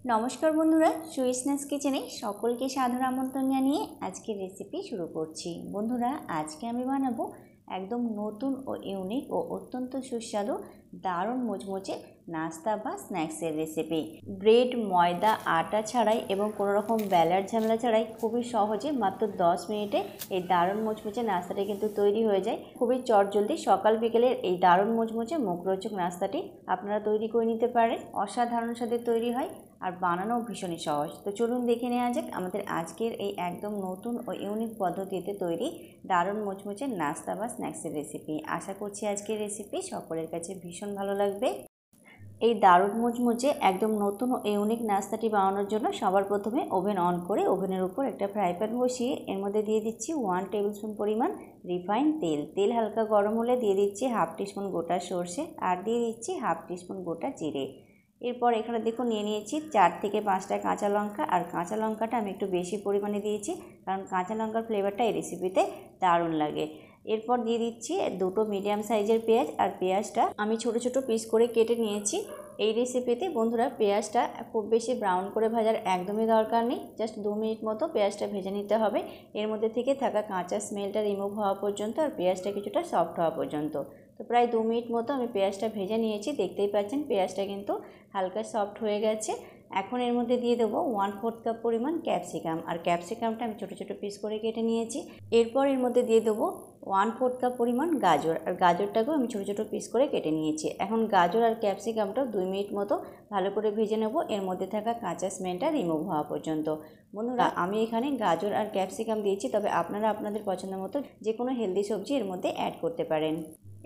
নমস্কার বন্ধুরা, সুইসনেস কিচেনে সকলকে সাদর আমন্ত্রণ জানিয়ে আজকের রেসিপি শুরু করছি। বন্ধুরা, আজকে আমি বানাবো একদম নতুন ও ইউনিক ও অত্যন্ত সুস্বাদু দারুণ মুচমুচে নাস্তা বা স্ন্যাক্সের রেসিপি। ব্রেড, ময়দা, আটা ছাড়াই এবং কোনো রকম বেলার ঝামেলা ছাড়াই খুবই সহজে মাত্র 10 মিনিটে এই দারুণ মুচমুচে নাস্তাটি কিন্তু তৈরি হয়ে যায়। খুবই চটজলদি সকাল বিকেলের এই দারুণ মুচমুচে মুখরোচক নাস্তাটি আপনারা তৈরি করে নিতে পারেন। অসাধারণ স্বাদের তৈরি হয় আর বানানোও ভীষণই সহজ। তো চলুন দেখে নেওয়া যাক আমাদের আজকের এই একদম নতুন ও ইউনিক পদ্ধতিতে তৈরি দারুণ মুচমুচে নাস্তা বা স্ন্যাক্সের রেসিপি। আশা করছি আজকের রেসিপি সকলের কাছে ভীষণ ভালো লাগবে। এই দারুণ মুচমুচে একদম নতুন ও ইউনিক নাস্তাটি বানানোর জন্য সবার প্রথমে ওভেন অন করে ওভেনের উপর একটা ফ্রাই প্যান বসিয়ে এর মধ্যে দিয়ে দিচ্ছি 1 টেবিল স্পুন পরিমাণ রিফাইন তেল। তেল হালকা গরম হলে দিয়ে দিচ্ছি হাফ টিস্পুন গোটা সর্ষে আর দিয়ে দিচ্ছি হাফ টিস্পুন গোটা জিরে। এরপর এখানে দেখুন নিয়ে নিয়েছি 4 থেকে 5টা কাঁচা লঙ্কা, আর কাঁচা লঙ্কাটা আমি একটু বেশি পরিমাণে দিয়েছি কারণ কাঁচা লঙ্কার ফ্লেভারটা এই রেসিপিতে দারুণ লাগে। এরপর দিয়ে দিচ্ছি 2টো মিডিয়াম সাইজের পেঁয়াজ, আর পেঁয়াজটা আমি ছোট ছোট পিস করে কেটে নিয়েছি। এই রেসিপিতে বন্ধুরা পেঁয়াজটা খুব বেশি ব্রাউন করে ভাজার একদমই দরকার নেই, জাস্ট 2 মিনিট মতো পেঁয়াজটা ভেজে নিতে হবে। এর মধ্যে থেকে থাকা কাঁচা স্মেলটা রিমুভ হওয়া পর্যন্ত আর পেঁয়াজটা কিছুটা সফট হওয়া পর্যন্ত। তো প্রায় 2 মিনিট মতো আমি পেঁয়াজটা ভেজে নিয়েছি। দেখতেই পাচ্ছেন পেঁয়াজটা কিন্তু হালকা সফট হয়ে গেছে। এখন এর মধ্যে দিয়ে দেবো 1/4 কাপ পরিমাণ ক্যাপসিকাম, আর ক্যাপসিকামটা আমি ছোটো ছোটো পিস করে কেটে নিয়েছি। এরপর এর মধ্যে দিয়ে দেবো 1/4 কাপ পরিমাণ গাজর, আর গাজরটাকেও আমি ছোটো ছোটো পিস করে কেটে নিয়েছি। এখন গাজর আর ক্যাপসিকামটাও 2 মিনিট মতো ভালো করে ভেজে নেব এর মধ্যে থাকা কাঁচা স্মেলটা রিমুভ হওয়া পর্যন্ত। বন্ধুরা, আমি এখানে গাজর আর ক্যাপসিকাম দিয়েছি, তবে আপনারা আপনাদের পছন্দ মতো যে কোনো হেলদি সবজি এর মধ্যে অ্যাড করতে পারেন।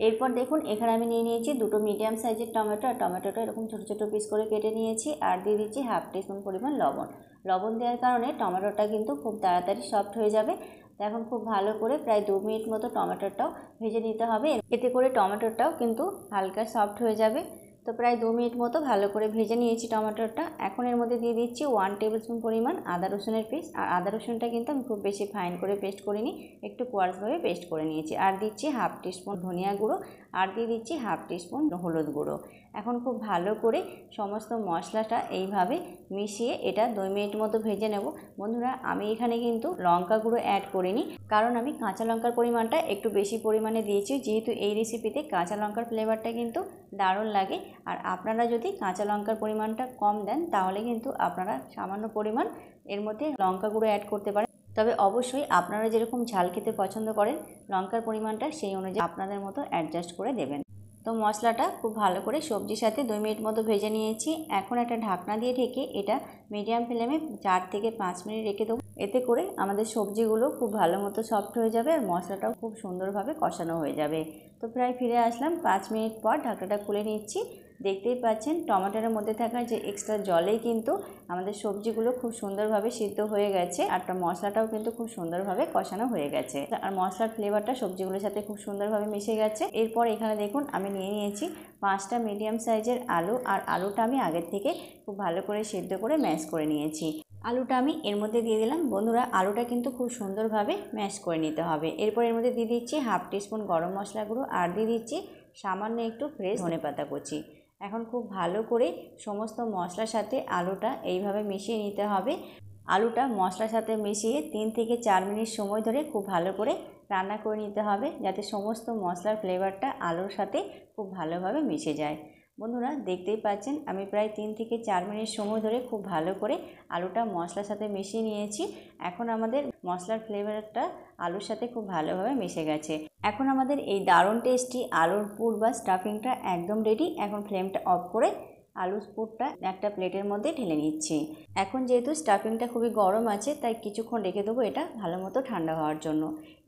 এরপর দেখুন এখানে আমি নিয়ে নিয়েছি 2টো মিডিয়াম সাইজের টমেটো, আর টমেটোটা এরকম ছোটো ছোটো পিস করে কেটে নিয়েছি। আর দিয়ে দিচ্ছি হাফ টিস্পুন পরিমাণ লবণ। লবণ দেওয়ার কারণে টমেটোটা কিন্তু খুব তাড়াতাড়ি সফট হয়ে যাবে। তো এখন খুব ভালো করে প্রায় 2 মিনিট মতো টমেটোটাও ভেজে নিতে হবে, এতে করে টমেটোটাও কিন্তু হালকা সফট হয়ে যাবে। তো প্রায় 2 মিনিট মতো ভালো করে ভেজে নিয়েছি টমেটোটা। এখন এর মধ্যে দিয়ে দিচ্ছি 1 টেবিল স্পুন পরিমাণ আদা রসুনের পেস্ট, আর আদা রসুনটা কিন্তু আমি খুব বেশি ফাইন করে পেস্ট করিনি, একটু কোয়ার্সভাবে পেস্ট করে নিয়েছি। আর দিচ্ছি হাফ টিস্পুন ধনিয়া গুঁড়ো, আর দিয়ে দিচ্ছি হাফ টিস্পুন হলুদ গুঁড়ো। এখন খুব ভালো করে সমস্ত মশলাটা এইভাবে মিশিয়ে এটা 2 মিনিট মতো ভেজে নেব। বন্ধুরা, আমি এখানে কিন্তু লঙ্কা গুঁড়ো অ্যাড করিনি, কারণ আমি কাঁচা লঙ্কার পরিমাণটা একটু বেশি পরিমাণে দিয়েছি, যেহেতু এই রেসিপিতে কাঁচা লঙ্কার ফ্লেভারটা কিন্তু দারুণ লাগে। আর আপনারা যদি কাঁচা লঙ্কার পরিমাণটা কম দেন তাহলে কিন্তু আপনারা সামান্য পরিমাণ এর মধ্যে লঙ্কা গুঁড়ো অ্যাড করতে পারেন। তবে অবশ্যই আপনারা যেরকম ঝাল খেতে পছন্দ করেন লঙ্কার পরিমাণটা সেই অনুযায়ী আপনাদের মতো অ্যাডজাস্ট করে দেবেন। তো মশলাটা খুব ভালো করে সবজির সাথে 2 মিনিট মতো ভেজে নিয়েছি। এখন একটা ঢাকনা দিয়ে ঢেকে এটা মিডিয়াম ফ্লেমে 4 থেকে 5 মিনিট রেখে দেবো। এতে করে আমাদের সবজিগুলো খুব ভালো মতো সফট হয়ে যাবে আর মশলাটাও খুব সুন্দরভাবে কষানো হয়ে যাবে। তো প্রায় ফিরে আসলাম 5 মিনিট পর, ঢাকনাটা খুলে নিচ্ছি। দেখতেই পাচ্ছেন টমেটোর মধ্যে থাকা যে এক্সট্রা জলেই কিন্তু আমাদের সবজিগুলো খুব সুন্দরভাবে সিদ্ধ হয়ে গেছে, আর মশলাটাও কিন্তু খুব সুন্দরভাবে কষানো হয়ে গেছে, আর মশলার ফ্লেভারটা সবজিগুলোর সাথে খুব সুন্দরভাবে মিশে গেছে। এরপর এখানে দেখুন আমি নিয়ে নিয়েছি 5টা মিডিয়াম সাইজের আলু, আর আলুটা আমি আগের থেকে খুব ভালো করে সিদ্ধ করে ম্যাশ করে নিয়েছি। আলুটা আমি এর মধ্যে দিয়ে দিলাম। বন্ধুরা, আলুটা কিন্তু খুব সুন্দরভাবে ম্যাশ করে নিতে হবে। এরপর এর মধ্যে দিয়ে দিচ্ছি হাফ টিস্পুন গরম মশলা গুঁড়ো, আর দিয়ে দিচ্ছি সামান্য একটু ফ্রেশ ধনেপাতা কুচি। এখন খুব ভালো করে সমস্ত মশলার সাথে আলুটা এইভাবে মিশিয়ে নিতে হবে। আলুটা মশলার সাথে মিশিয়ে 3 থেকে 4 মিনিট সময় ধরে খুব ভালো করে রান্না করে নিতে হবে, যাতে সমস্ত মশলার ফ্লেভারটা আলুর সাথে খুব ভালোভাবে মিশে যায়। বন্ধুরা, দেখতেই পাচ্ছেন আমি প্রায় 3 থেকে 4 মিনিট সময় ধরে খুব ভালো করে আলুটা মশলার সাথে মিশিয়ে নিয়েছি। এখন আমাদের মশলার ফ্লেভারটা আলুর সাথে খুব ভালোভাবে মিশে গেছে। এখন আমাদের এই দারুণ টেস্টি আলুর পুর বা স্টাফিংটা একদম রেডি। এখন ফ্লেমটা অফ করে আলুর পুরটা একটা প্লেটের মধ্যে ঢেলে নিচ্ছি। এখন যেহেতু স্টাফিংটা খুবই গরম আছে তাই কিছুক্ষণ রেখে দেবো এটা ভালো মতো ঠান্ডা হওয়ার জন্য।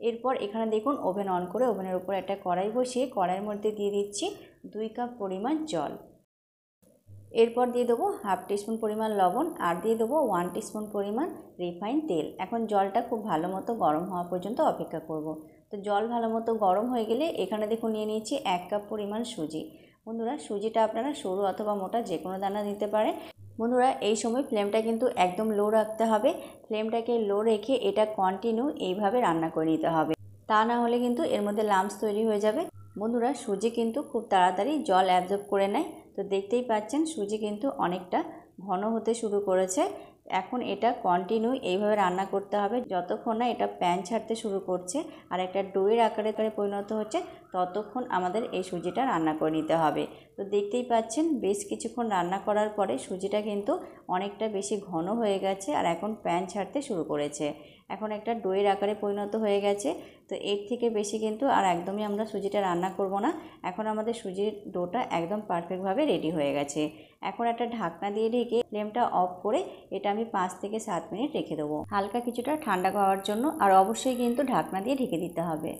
এরপর এখানে দেখুন ওভেন অন করে ওভেনের উপর একটা কড়াই বসিয়ে কড়াইয়ের মধ্যে দিয়ে দিচ্ছি 2 কাপ পরিমাণ জল। এরপর দিয়ে দেবো হাফ টিস্পুন পরিমাণ লবণ, আর দিয়ে দেবো 1 টিস্পুন পরিমাণ রিফাইন তেল। এখন জলটা খুব ভালো মতো গরম হওয়া পর্যন্ত অপেক্ষা করব। তো জল ভালো মতো গরম হয়ে গেলে এখানে দেখুন নিয়ে নিয়েছি 1 কাপ পরিমাণ সুজি। বন্ধুরা, সুজিটা আপনারা সরু অথবা মোটা যে কোনো দানা দিতে পারেন। বন্ধুরা, এই সময় ফ্লেমটা কিন্তু একদম লো রাখতে হবে। ফ্লেমটাকে লো রেখে এটা কন্টিনিউ এইভাবে রান্না করে নিতে হবে, তা না হলে কিন্তু এর মধ্যে লাম্পস তৈরি হয়ে যাবে। বন্ধুরা, সুজি কিন্তু খুব তাড়াতাড়ি জল অ্যাবজর্ব করে নেয়। তো দেখতেই পাচ্ছেন সুজি কিন্তু অনেকটা ঘন হতে শুরু করেছে। এখন এটা কন্টিনিউ এইভাবে রান্না করতে হবে যতক্ষণ না এটা প্যান ছাড়তে শুরু করছে আর একটা ডোয়ের আকারে পরিণত হচ্ছে, ততক্ষণ আমাদের এই সুজিটা রান্না করে নিতে হবে। তো দেখতেই পাচ্ছেন বেশ কিছুক্ষণ রান্না করার পরে সুজিটা কিন্তু অনেকটা বেশি ঘন হয়ে গেছে আর এখন প্যান ছাড়তে শুরু করেছে। এখন একটা ডোয়ের আকারে পরিণত হয়ে গেছে। তো এর থেকে বেশি কিন্তু আর একদমই আমরা সুজিটা রান্না করব না। এখন আমাদের সুজির ডোটা একদম পারফেক্টভাবে রেডি হয়ে গেছে। এখন একটা ঢাকনা দিয়ে ঢেকে ফ্লেমটা অফ করে এটা আমি 5 থেকে 7 মিনিট রেখে দেবো হালকা কিছুটা ঠান্ডা হওয়ার জন্য। আর অবশ্যই কিন্তু ঢাকনা দিয়ে ঢেকে দিতে হবে।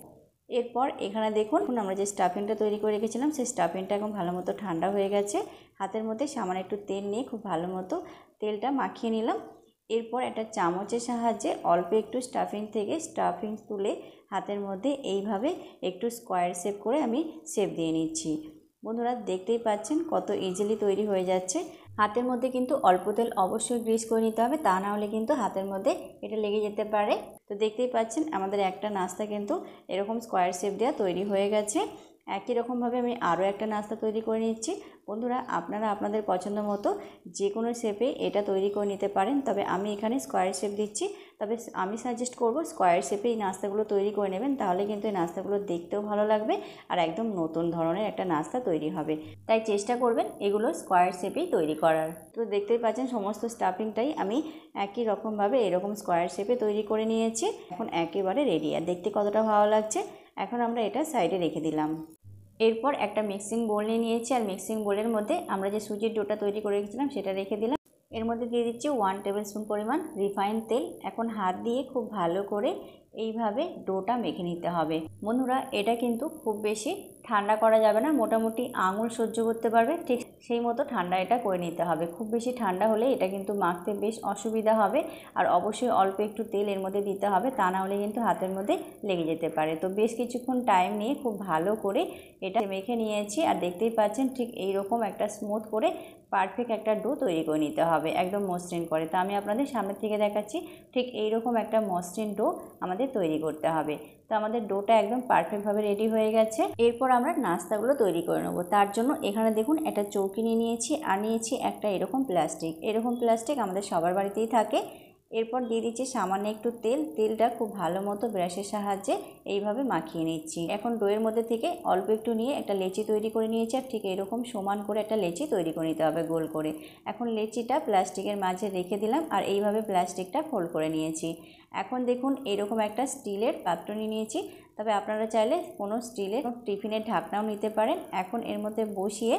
এরপর এখানে দেখুন আমরা যে স্টাফিংটা তৈরি করে রেখেছিলাম সেই স্টাফিংটা এখন ভালো মতো ঠান্ডা হয়ে গেছে। হাতের মধ্যে সামান্য একটু তেল নিয়ে খুব ভালো মতো তেলটা মাখিয়ে নিলাম। এরপর একটা চামচের সাহায্যে অল্প একটু স্টাফিং তুলে হাতের মধ্যে এইভাবে একটু স্কোয়ার শেপ করে আমি শেপ দিয়ে নিচ্ছি। বন্ধুরা দেখতেই পাচ্ছেন কত ইজিলি তৈরি হয়ে যাচ্ছে। হাতের মধ্যে কিন্তু অল্প তেল অবশ্যই গ্রিস করে নিতে হবে, তা না হলে কিন্তু হাতের মধ্যে এটা লেগে যেতে পারে। তো দেখতেই পাচ্ছেন আমাদের একটা নাস্তা কিন্তু এরকম স্কোয়ার শেপ দেওয়া তৈরি হয়ে গেছে। একই রকমভাবে আমি আরও একটা নাস্তা তৈরি করে নিচ্ছি। বন্ধুরা আপনারা আপনাদের পছন্দ মতো যে কোনো শেপে এটা তৈরি করে নিতে পারেন, তবে আমি এখানে স্কোয়ার শেপ দিচ্ছি। তবে আমি সাজেস্ট করব স্কোয়ার শেপে এই নাস্তাগুলো তৈরি করে নেবেন, তাহলে কিন্তু এই নাস্তাগুলো দেখতেও ভালো লাগবে আর একদম নতুন ধরনের একটা নাস্তা তৈরি হবে। তাই চেষ্টা করবেন এগুলো স্কোয়ার শেপেই তৈরি করার। তো দেখতেই পাচ্ছেন সমস্ত স্টাফিংটাই আমি একই রকমভাবে এরকম স্কোয়ার শেপে তৈরি করে নিয়েছি। এখন একেবারে রেডি, আর দেখতে কতটা ভালো লাগছে। এখন আমরা এটা সাইডে রেখে দিলাম। এরপর একটা মিক্সিং বোল নিয়েছি আর মিক্সিং বোলের মধ্যে আমরা যে সুজির ডোটা তৈরি করে রেখেছিলাম সেটা রেখে দিলাম। এর মধ্যে দিয়ে দিচ্ছি 1 টেবিল স্পুন পরিমাণ রিফাইন্ড তেল। এখন হাত দিয়ে খুব ভালো করে এইভাবে ডোটা মেখে নিতে হবে। বন্ধুরা এটা কিন্তু খুব বেশি ঠান্ডা করা যাবে না, মোটামুটি আঙুল সহ্য করতে পারবে ঠিক সেই মতো ঠান্ডা এটা করে নিতে হবে। খুব বেশি ঠান্ডা হলে এটা কিন্তু মাখতে বেশ অসুবিধা হবে। আর অবশ্যই অল্প একটু তেল এর মধ্যে দিতে হবে, তা না হলে কিন্তু হাতের মধ্যে লেগে যেতে পারে। তো বেশ কিছুক্ষণ টাইম নিয়ে খুব ভালো করে এটা মেখে নিয়েছি আর দেখতেই পাচ্ছেন ঠিক এইরকম একটা স্মুথ করে পারফেক্ট একটা ডো তৈরি করে নিতে হবে, একদম মসৃণ করে। তো আমি আপনাদের সামনের থেকে দেখাচ্ছি ঠিক এইরকম একটা মসৃণ ডো আমাদের তৈরি করতে হবে। তো আমাদের ডোটা একদম পারফেক্টভাবে রেডি হয়ে গেছে। এরপর আমরা নাস্তাগুলো তৈরি করে নেবো। তার জন্য এখানে দেখুন একটা চৌকি নিয়ে নিয়েছি আর নিয়েছি একটা এরকম প্লাস্টিক আমাদের সবার বাড়িতেই থাকে। এরপর দিয়ে দিচ্ছি সামান্য একটু তেলটা খুব ভালো মতো ব্রাশের সাহায্যে এইভাবে মাখিয়ে নিচ্ছি। এখন ডোয়ের মধ্যে থেকে অল্প একটু নিয়ে একটা লেচি তৈরি করে নিয়েছি আর ঠিক এরকম সমান করে একটা লেচি তৈরি করে নিতে হবে গোল করে। এখন লেচিটা প্লাস্টিকের মাঝে রেখে দিলাম আর এইভাবে প্লাস্টিকটা ফোল্ড করে নিয়েছি। এখন দেখুন এরকম একটা স্টিলের পাত্র নিয়ে নিয়েছি, তবে আপনারা চাইলে কোনো স্টিলের টিফিনের ঢাকনাও নিতে পারেন। এখন এর মধ্যে বসিয়ে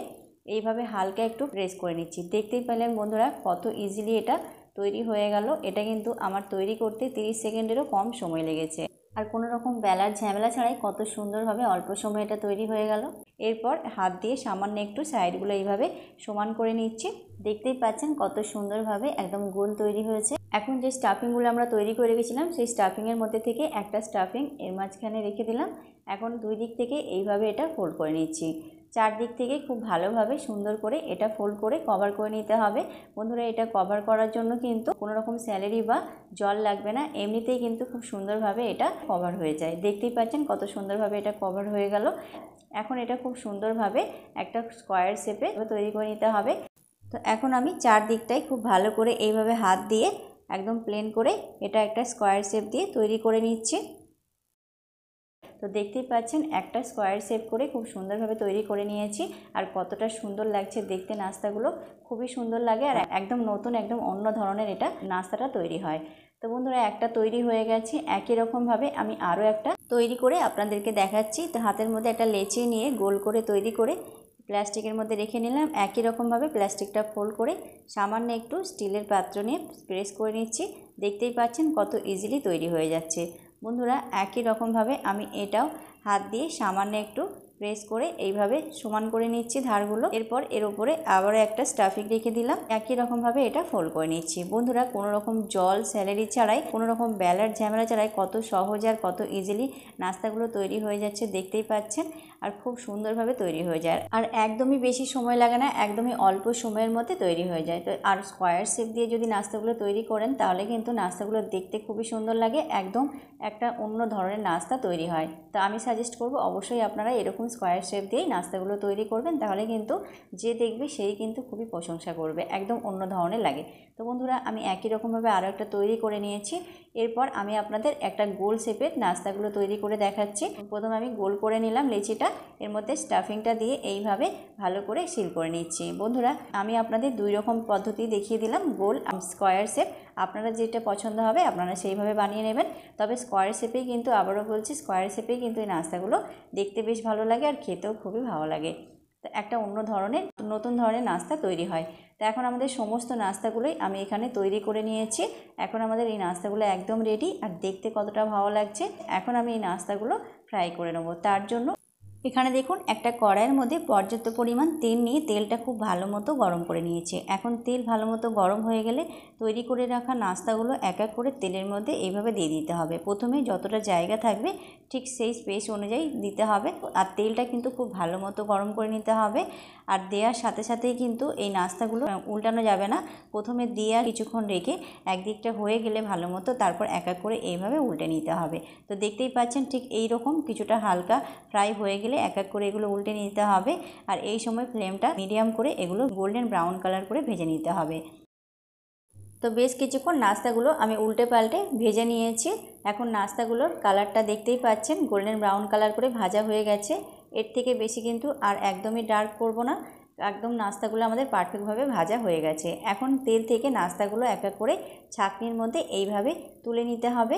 এইভাবে হালকা একটু প্রেস করে নিচ্ছি। দেখতেই পেলেন বন্ধুরা কত ইজিলি এটা তৈরি হয়ে গেল। এটা কিন্তু আমার তৈরি করতে 30 সেকেন্ডেরও কম সময় লেগেছে আর কোনো রকম বেলার ঝামেলা ছাড়াই কত সুন্দরভাবে অল্প সময় এটা তৈরি হয়ে গেল। এরপর হাত দিয়ে সামান্য একটু সাইডগুলো এইভাবে সমান করে নিচ্ছি। দেখতেই পাচ্ছেন কত সুন্দরভাবে একদম গোল তৈরি হয়েছে। এখন যে স্টাফিংগুলো আমরা তৈরি করে রেখেছিলাম সেই স্টাফিংয়ের মধ্যে থেকে একটা স্টাফিং এর মাঝখানে রেখে দিলাম। এখন দুই দিক থেকে এইভাবে এটা ফোল্ড করে নিচ্ছি। চারদিক থেকে খুব ভালোভাবে সুন্দর করে এটা ফোল্ড করে কভার করে নিতে হবে। বন্ধুরা এটা কভার করার জন্য কিন্তু কোনো রকম স্যালারি বা জল লাগবে না, এমনিতেই কিন্তু খুব সুন্দরভাবে এটা কভার হয়ে যায়। দেখতেই পাচ্ছেন কত সুন্দরভাবে এটা কভার হয়ে গেল। এখন এটা খুব সুন্দরভাবে একটা স্কোয়ার শেপে তৈরি করে নিতে হবে। তো এখন আমি চারদিকটাই খুব ভালো করে এইভাবে হাত দিয়ে একদম প্লেন করে এটা একটা স্কোয়ার শেপ দিয়ে তৈরি করে নিচ্ছি। তো দেখতেই পাচ্ছেন একটা স্কোয়ার শেপ করে খুব সুন্দরভাবে তৈরি করে নিয়েছি আর কতটা সুন্দর লাগছে দেখতে। নাস্তাগুলো খুবই সুন্দর লাগে আর একদম নতুন একদম অন্য ধরনের এটা নাস্তাটা তৈরি হয়। তো বন্ধুরা একটা তৈরি হয়ে গেছে। একই রকমভাবে আমি আরও একটা তৈরি করে আপনাদেরকে দেখাচ্ছি। তো হাতের মধ্যে একটা লেচি নিয়ে গোল করে তৈরি করে প্লাস্টিকের মধ্যে রেখে নিলাম। একই রকমভাবে প্লাস্টিকটা ফোল্ড করে সামান্য একটু স্টিলের পাত্র নিয়ে প্রেস করে নিচ্ছি। দেখতেই পাচ্ছেন কত ইজিলি তৈরি হয়ে যাচ্ছে। বন্ধুরা একই রকমভাবে আমি এটাও হাত দিয়ে সামান্য একটু প্রেস করে এইভাবে সমান করে নিচ্ছি ধারগুলো। এরপর এর উপরে আবারও একটা স্টাফিং রেখে দিলাম। একই রকমভাবে এটা ফোল্ড করে নিচ্ছি। বন্ধুরা কোনো রকম জল স্যালারি ছাড়াই কোনো রকম বেলার ঝামেলা ছাড়াই কত সহজ আর কত ইজিলি নাস্তাগুলো তৈরি হয়ে যাচ্ছে দেখতেই পাচ্ছেন। আর খুব সুন্দরভাবে তৈরি হয়ে যায়, আর একদমই বেশি সময় লাগে না, একদমই অল্প সময়ের মধ্যে তৈরি হয়ে যায়। তো আর স্কোয়ার শেপ দিয়ে যদি নাস্তাগুলো তৈরি করেন তাহলে কিন্তু নাস্তাগুলো দেখতে খুবই সুন্দর লাগে, একদম একটা অন্য ধরনের নাস্তা তৈরি হয়। তো আমি সাজেস্ট করব অবশ্যই আপনারা এরকম স্কোয়ার শেপ দিয়েই নাস্তাগুলো তৈরি করবেন, তাহলে কিন্তু যে দেখবে সেই কিন্তু খুবই প্রশংসা করবে, একদম অন্য ধরনের লাগে। তো বন্ধুরা আমি একই রকমভাবে আরও একটা তৈরি করে নিয়েছি। এরপর আমি আপনাদের একটা গোল শেপের নাস্তাগুলো তৈরি করে দেখাচ্ছি। প্রথমে আমি গোল করে নিলাম লেচিটা, এর মধ্যে স্টাফিংটা দিয়ে এইভাবে ভালো করে সিল করে নিচ্ছি। বন্ধুরা আমি আপনাদের দুই রকম পদ্ধতি দেখিয়ে দিলাম, গোল স্কোয়ার শেপ। আপনারা যেটা পছন্দ হবে আপনারা সেইভাবে বানিয়ে নেবেন। তবে স্কোয়ার শেপেই কিন্তু, আবারও বলছি, স্কোয়ার শেপেই কিন্তু এই নাস্তাগুলো দেখতে বেশ ভালো লাগে আর খেতেও খুবই ভালো লাগে। তো একটা অন্য ধরনের, নতুন ধরনের নাস্তা তৈরি হয়। তো এখন আমাদের সমস্ত নাস্তাগুলোই আমি এখানে তৈরি করে নিয়েছি। এখন আমাদের এই নাস্তাগুলো একদম রেডি, আর দেখতে কতটা ভালো লাগছে। এখন আমি এই নাস্তাগুলো ফ্রাই করে নেব। তার জন্য এখানে দেখুন একটা কড়াইয়ের মধ্যে পর্যাপ্ত পরিমাণ তেল নিয়ে তেলটা খুব ভালো মতো গরম করে নিয়েছে। এখন তেল ভালো মতো গরম হয়ে গেলে তৈরি করে রাখা নাস্তাগুলো এক এক করে তেলের মধ্যে এইভাবে দিয়ে দিতে হবে। প্রথমে যতটা জায়গা থাকবে ঠিক সেই স্পেস অনুযায়ী দিতে হবে, আর তেলটা কিন্তু খুব ভালো মতো গরম করে নিতে হবে। আর দেওয়ার সাথে সাথেই কিন্তু এই নাস্তাগুলো উল্টানো যাবে না, প্রথমে দেওয়া কিছুক্ষণ রেখে একদিকটা হয়ে গেলে ভালো মতো তারপর এক এক করে এইভাবে উল্টে নিতে হবে। তো দেখতেই পাচ্ছেন ঠিক এই রকম কিছুটা হালকা ফ্রাই হয়ে গেলে এক এক করে এগুলো উল্টে নিতে হবে। আর এই সময় ফ্লেমটা মিডিয়াম করে এগুলো গোল্ডেন ব্রাউন কালার করে ভেজে নিতে হবে। তো বেশ কিছুক্ষণ নাস্তাগুলো আমি উল্টে পাল্টে ভেজে নিয়েছি। এখন নাস্তাগুলোর কালারটা দেখতেই পাচ্ছেন গোল্ডেন ব্রাউন কালার করে ভাজা হয়ে গেছে। এর থেকে বেশি কিন্তু আর একদমই ডার্ক করব না, একদম নাস্তাগুলো আমাদের পারফেক্টভাবে ভাজা হয়ে গেছে। এখন তেল থেকে নাস্তাগুলো এক এক করে ছাঁকনির মধ্যে এইভাবে তুলে নিতে হবে।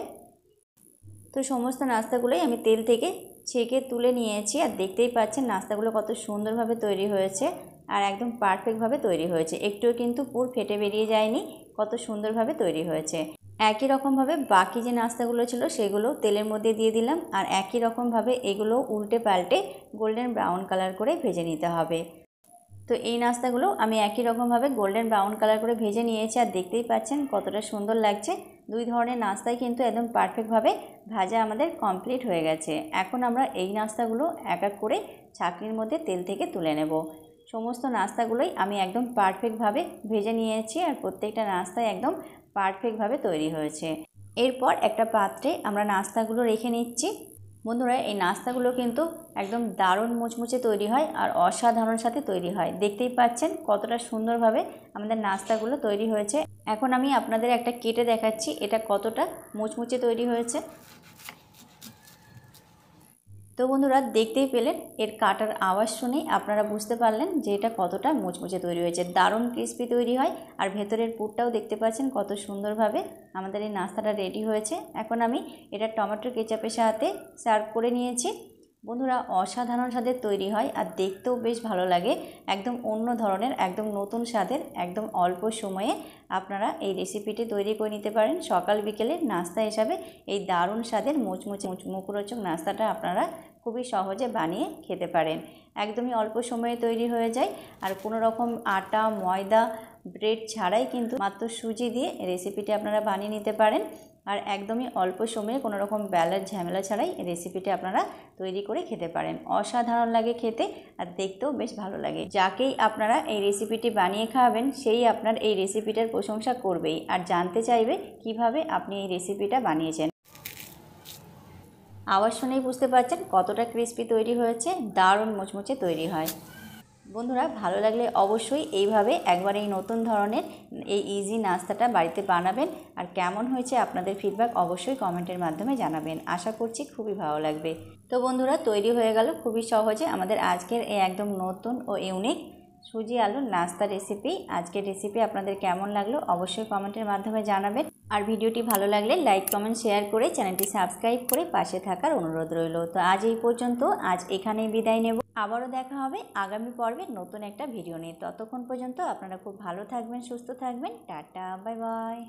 তো সমস্ত নাস্তাগুলোই আমি তেল থেকে ছেঁকে তুলে নিয়েছি, আর দেখতেই পাচ্ছেন নাস্তাগুলো কত সুন্দরভাবে তৈরি হয়েছে আর একদম পারফেক্টভাবে তৈরি হয়েছে, একটুও কিন্তু পুর ফেটে বেরিয়ে যায়নি, কত সুন্দরভাবে তৈরি হয়েছে। একই রকমভাবে বাকি যে নাস্তাগুলো ছিল সেগুলো তেলের মধ্যে দিয়ে দিলাম, আর একই রকমভাবে এগুলো উল্টে পাল্টে গোল্ডেন ব্রাউন কালার করে ভেজে নিতে হবে। তো এই নাস্তাগুলো আমি একই রকমভাবে গোল্ডেন ব্রাউন কালার করে ভেজে নিয়েছি, আর দেখতেই পাচ্ছেন কতটা সুন্দর লাগছে। দুই ধরনের নাস্তাই কিন্তু একদম পারফেক্টভাবে ভাজা আমাদের কমপ্লিট হয়ে গেছে। এখন আমরা এই নাস্তাগুলো এক এক করে ছাঁকনির মধ্যে তেল থেকে তুলে নেব। সমস্ত নাস্তাগুলোই আমি একদম পারফেক্টভাবে ভেজে নিয়েছি, আর প্রত্যেকটা নাস্তাই একদম পারফেক্টভাবে তৈরি হয়েছে। এরপর একটা পাত্রে আমরা নাস্তাগুলো রেখে নিচ্ছি। বন্ধুরা এই নাস্তাগুলো কিন্তু একদম দারুণ মুচমুচে তৈরি হয় আর অসাধারণ সাথে তৈরি হয়। দেখতেই পাচ্ছেন কতটা সুন্দরভাবে আমাদের নাস্তাগুলো তৈরি হয়েছে। এখন আমি আপনাদের একটা কেটে দেখাচ্ছি এটা কতটা মুচমুচে তৈরি হয়েছে। তো বন্ধুরা দেখতেই পেলেন, এর কাটার আওয়াজ শুনেই আপনারা বুঝতে পারলেন যে এটা কতটা মুচমুচে তৈরি হয়েছে, দারুণ ক্রিস্পি তৈরি হয়। আর ভেতরের পুরটাও দেখতে পাচ্ছেন কত সুন্দরভাবে আমাদের এই নাস্তাটা রেডি হয়েছে। এখন আমি এটা টমেটো কেচাপের সাথে সার্ভ করে নিয়েছি। বন্ধুরা অসাধারণ স্বাদের তৈরি হয় আর দেখতেও বেশ ভালো লাগে, একদম অন্য ধরনের, একদম নতুন স্বাদের, একদম অল্প সময়ে আপনারা এই রেসিপিটি তৈরি করে নিতে পারেন। সকাল বিকেলে নাস্তা হিসাবে এই দারুণ স্বাদের মুচমুচে মুখরোচক নাস্তাটা আপনারা খুবই সহজে বানিয়ে খেতে পারেন। একদমই অল্প সময়ে তৈরি হয়ে যায়, আর কোনো রকম আটা, ময়দা, ব্রেড ছাড়াই কিন্তু মাত্র সুজি দিয়ে রেসিপিটি আপনারা বানিয়ে নিতে পারেন। আর একদমই অল্প সময়ে কোনো রকম বেলার ঝামেলা ছাড়াই রেসিপিটি আপনারা তৈরি করে খেতে পারেন। অসাধারণ লাগে খেতে আর দেখতেও বেশ ভালো লাগে। যাকেই আপনারা এই রেসিপিটি বানিয়ে খাওয়াবেন সেই আপনার এই রেসিপিটার প্রশংসা করবেই আর জানতে চাইবে কিভাবে আপনি এই রেসিপিটা বানিয়েছেন। আওয়াজ শুনেই বুঝতে পারছেন কতটা ক্রিস্পি তৈরি হয়েছে, দারুণ মুচমুচে তৈরি হয়। বন্ধুরা ভালো লাগলে অবশ্যই এইভাবে একবার এই নতুন ধরনের এই ইজি নাস্তাটা বাড়িতে বানাবেন, আর কেমন হয়েছে আপনাদের ফিডব্যাক অবশ্যই কমেন্টের মাধ্যমে জানাবেন। আশা করছি খুবই ভালো লাগবে। তো বন্ধুরা তৈরি হয়ে গেল খুবই সহজে আমাদের আজকের এই একদম নতুন ও ইউনিক সুজি আলুর নাস্তা রেসিপি। আজকের রেসিপি আপনাদের কেমন লাগলো অবশ্যই কমেন্টের মাধ্যমে জানাবেন, আর ভিডিওটি ভালো লাগলে লাইক, কমেন্ট, শেয়ার করে চ্যানেলটি সাবস্ক্রাইব করে পাশে থাকার অনুরোধ রইল। তো আজ এই পর্যন্ত, আজ এখানেই বিদায় নেব। আবারও দেখা হবে আগামী পর্বে নতুন একটা ভিডিও নিয়ে। ততক্ষণ পর্যন্ত আপনারা খুব ভালো থাকবেন, সুস্থ থাকবেন। Tata, bye bye.